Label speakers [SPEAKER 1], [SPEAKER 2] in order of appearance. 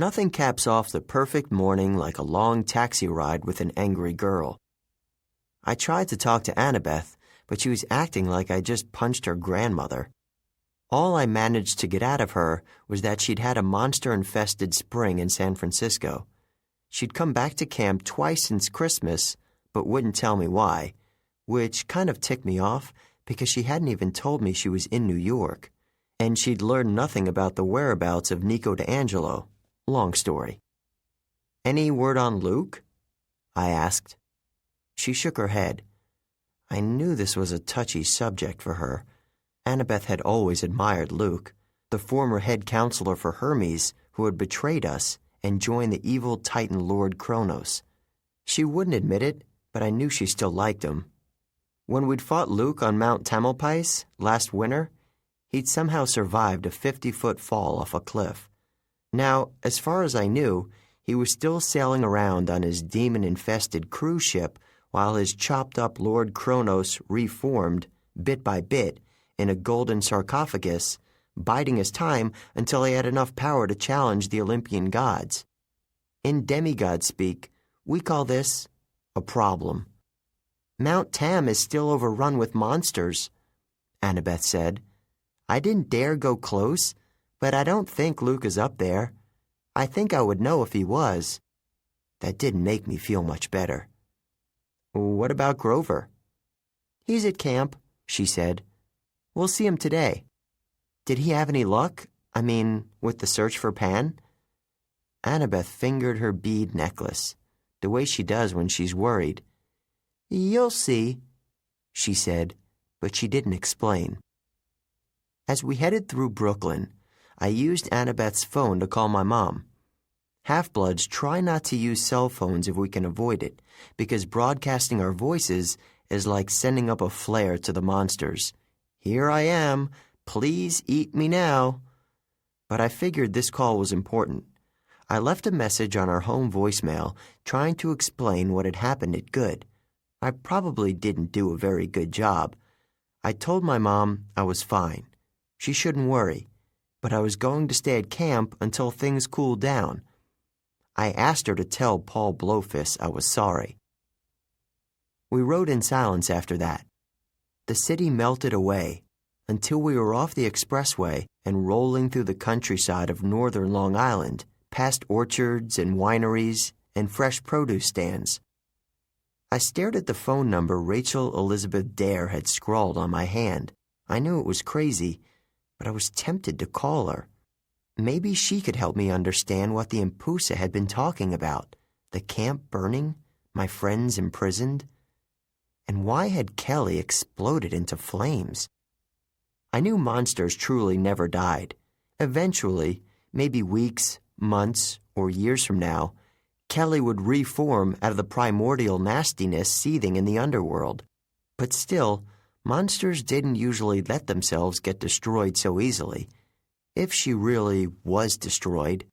[SPEAKER 1] Nothing caps off the perfect morning like a long taxi ride with an angry girl. I tried to talk to Annabeth, but she was acting like I just punched her grandmother. All I managed to get out of her was that she'd had a monster-infested spring in San Francisco. She'd come back to camp twice since Christmas, but wouldn't tell me why, which kind of ticked me off because she hadn't even told me she was in New York, and she'd learned nothing about the whereabouts of Nico D'Angelo. Long story. "Any word on Luke?" I asked. She shook her head. I knew this was a touchy subject for her. Annabeth had always admired Luke, the former head counselor for Hermes who had betrayed us and joined the evil Titan Lord Kronos. She wouldn't admit it, but I knew she still liked him. When we'd fought Luke on Mount Tamalpais last winter, he'd somehow survived a 50-foot fall off a cliff. Now, as far as I knew, he was still sailing around on his demon-infested cruise ship while his chopped-up Lord Kronos reformed, bit by bit, in a golden sarcophagus, biding his time until he had enough power to challenge the Olympian gods. In demigod speak, we call this a problem. "Mount Tam is still overrun with monsters," Annabeth said. "I didn't dare go close, but I don't think Luke is up there. I think I would know if he was." That didn't make me feel much better. "What about Grover?" "He's at camp," she said. "We'll see him today." "Did he have any luck? I mean, with the search for Pan?" Annabeth fingered her bead necklace, the way she does when she's worried. "You'll see," she said, but she didn't explain. As we headed through Brooklyn, I used Annabeth's phone to call my mom. Half-bloods try not to use cell phones if we can avoid it, because broadcasting our voices is like sending up a flare to the monsters. "Here I am. Please eat me now." But I figured this call was important. I left a message on our home voicemail trying to explain what had happened at Good. I probably didn't do a very good job. I told my mom I was fine. She shouldn't worry, but I was going to stay at camp until things cooled down. I asked her to tell Paul Blowfist I was sorry. We rode in silence after that. The city melted away until we were off the expressway and rolling through the countryside of northern Long Island, past orchards and wineries and fresh produce stands. I stared at the phone number Rachel Elizabeth Dare had scrawled on my hand. I knew it was crazy, but I was tempted to call her. Maybe she could help me understand what the Impusa had been talking about. The camp burning, my friends imprisoned. And why had Kelly exploded into flames? I knew monsters truly never died. Eventually, maybe weeks, months, or years from now, Kelly would reform out of the primordial nastiness seething in the underworld. But still, monsters didn't usually let themselves get destroyed so easily. If she really was destroyed,